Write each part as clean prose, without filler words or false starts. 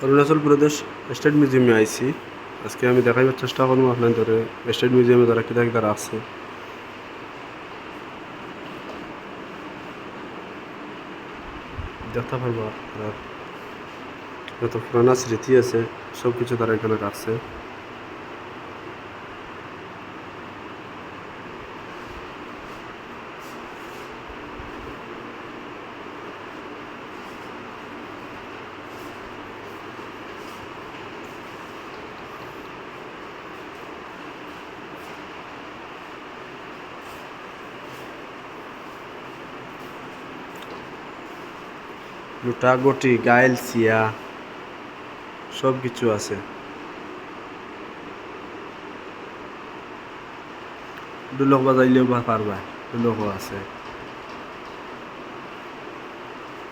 Arunachal Pradesh state মিউজিয়ামে আইছি। আজকে আমি দেখাইবার চেষ্টা করবো আপনাদের স্টেট মিউজিয়ামে তারা কিতা কিতা রাখছে। দেখতে পারবো আপনারা যত পুরানা স্মৃতি আছে সব কিছু তারা এখানে রাখছে। লুটাগটি, গাইল, সিয়া সব কিছু আছে। ঢোলক বাজাইলেও বা পারবা, ঢোলকও আছে।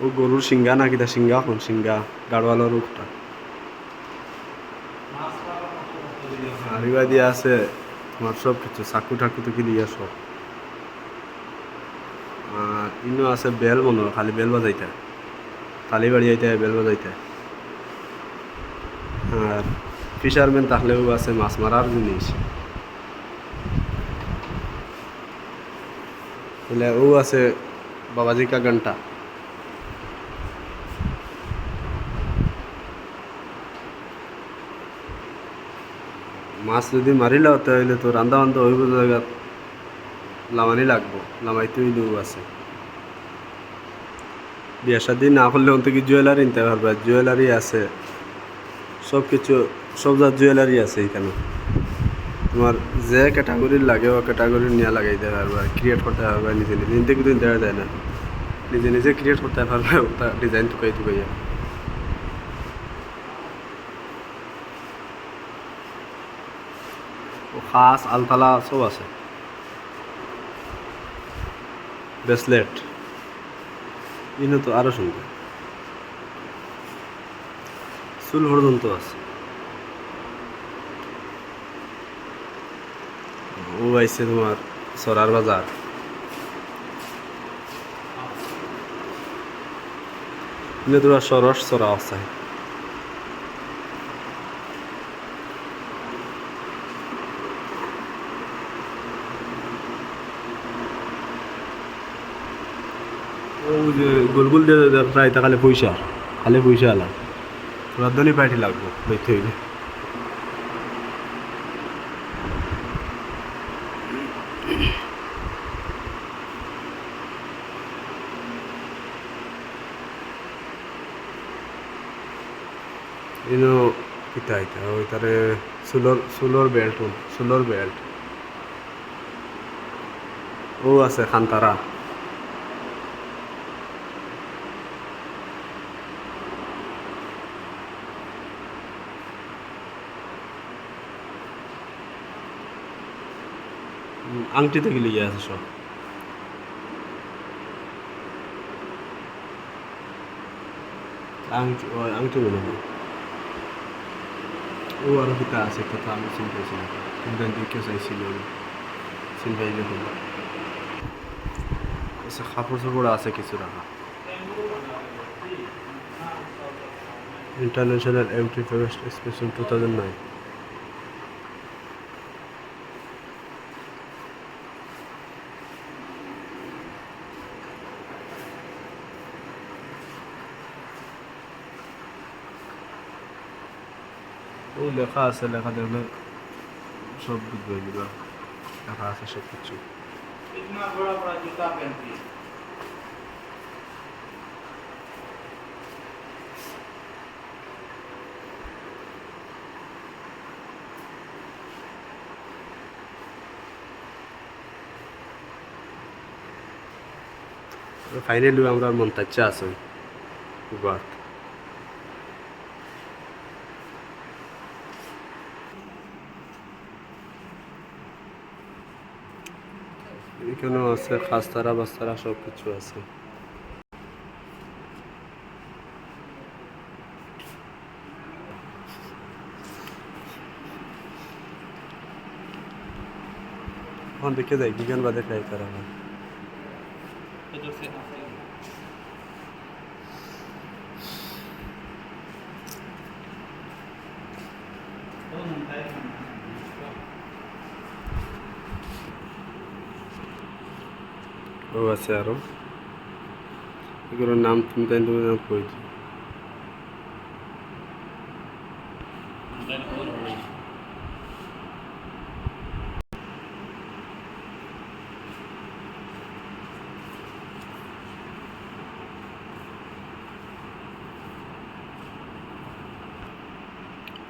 ও গরুর সিংগা না কিতা সিংগা কোন সিংগা গাড়োয়ালোর উঠটা হারিবা দিয়া আছে। তোমার সব কিছু চাকু ঠাকু তো কি দিয়া সব। আর ইনো আছে বেল মনে হয়, খালি বেল বাজাইতে তালি বাড়ি যাইতে বেল বাজাইতে। আর ফিশারম্যান থাকলেও আছে মাছ মারার জিনিস। বলে ও আছে বাবাজি কা ঘন্টা। মাছ যদি মারিলাও তাহলে তো রান্দা বান্ধা হইব জায়গা লামানি লাগবো, লামাইতে হইলেও আছে। বিয়া শাদি না করলে অন্ত কি জুয়েলারি নিতে পারবে, জুয়েলারি আছে সব কিছু, সব জাত জুয়েলারি আছে এখানে। তোমার যে ক্যাটাগরির লাগে ও ক্যাটাগরির নিয়ে লাগাইতে পারবে, ক্রিয়েট করতে পারবে নিজে নিজে। নিতে কিন্তু দেওয়া যায় না, নিজে নিজে ক্রিয়েট করতে পারবে ওটা ডিজাইন টুকাই টুকাইয়া। ও খাস আলতালা সব আছে। ব্রেসলেট ইনো তো আরো সুন্দর, চুল পর্যন্ত আছে। ও আইছে তোমার সরার বাজার। ইনো তোমার সরস সরা আছে। ও যে গোলগুল দিয়ে প্রায় তা খালি পয়সা, খালি পয়সা আলা রাধনি পাইটি লাগবো লইতে হইলে। ইনো কিতা আইতা ওই তারে চুলোর বেল্ট, চুলোর বেল্ট ও আছে খান্তারা। আংটি থেকে লিয়ে আছে সব। আংটি আংটি মনে হয়। ও আরো কিতা আছে, একটা তো আমি চিনতেছি না, কিন্তু দিকে চাইছিল চিনপাইলে হলো। আচ্ছা কাপড় চাপড় আছে কিছু রাখা। ইন্টারন্যাশনাল এমটি ফরেস্ট এক্সপ্রেশন 2009। ও লেখা আছে, লেখা দেখলে সব বুঝবে এগুলো, লেখা আছে সব কিছু। ফাইনালি আমরা মন্তাচ্চা আছে গুয়াত। এখানেও আছে খাস্তারা বাস্তারা সব কিছু আছে। এখন দেখে যাই বিজ্ঞান বাদে ট্রাই করা হয়। ও আছে আরও এগুলোর নাম তুমি তাই তুমি নাম কই দিও।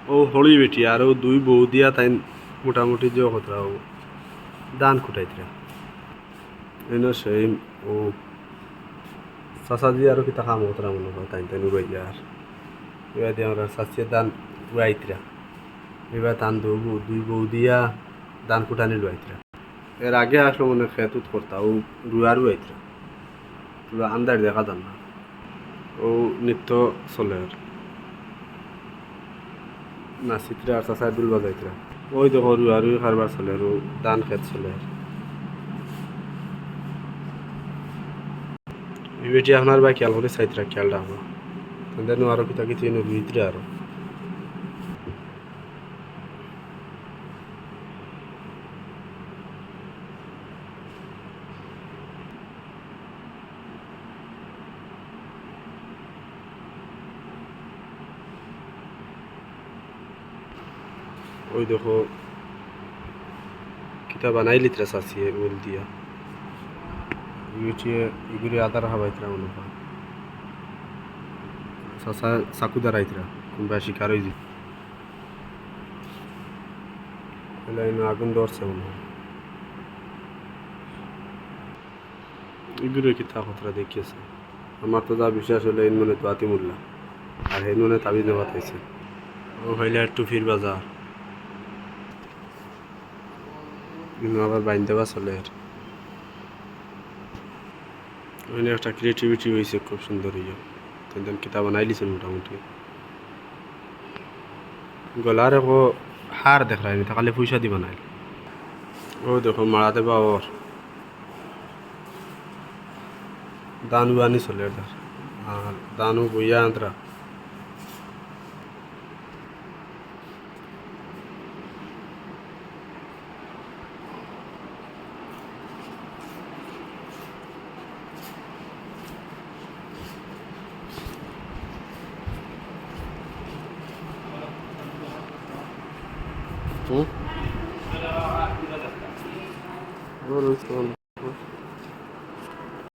ও হলি বেটি আরও দুই বউ দিয়া তাই মোটামুটি যে কতরা ও দান কুটাইতরা এনে সেই ও চাচাজি আরও কিতা কাম কতরা মনে হয় তাই তাই নুবাই আর এবার দিয়ে আমরা চাচিয়ে দান উড়াইতরা এবার দান দুই বউ দিয়া দান কুটানি লুয়াইতরা এর আগে আসলো মনে খেতুত করতা ও রুয়ার উড়াইতরা পুরো আন্দার দেখা যান না ও নিত্য চলে আর নাচিতরা আর চাচাই দুল বাজাইতরা ওই দেখো রুয়া রুই কারবার চলে আর দান খেত চলে আর এই বেটি আপনার ভাই খেয়াল করে চাইতরা খেয়ালটা আমার তাদের আরো কিতা কিছু এনে রুইতরা আরো ওই দেখো কিতা বানাইলি ত্রা চাচিয়ে ওল দিয়া ইউটিয়ে ইগুলি আদার হাবাইতরা মনে হয় চাচা চাকু দাঁড়াইতরা কোনবা শিকার হয়ে যেত এলাইন আগুন ধরছে মনে হয় এগুলো কিতা কথা দেখিয়েছে আমার তো যা বিশ্বাস হলো এই মনে তো আতিমুল্লা আর এই মনে তাবিজ নেওয়া থাইছে ও হইলে একটু ফির বাজার কিন্তু আবার বাইন দেওয়া চলে আর ওইখানে একটা ক্রিয়েটিভিটি হয়েছে খুব সুন্দর ইয়ে তেন কিতাব বানাই লিছেন মোটামুটি গলার একো হার দেখায় নি তাহলে পয়সা দি বানাইল ও দেখো মারাতে বা ওর দানু আনি চলে আর দানু বইয়া আন্তরা হুম ওর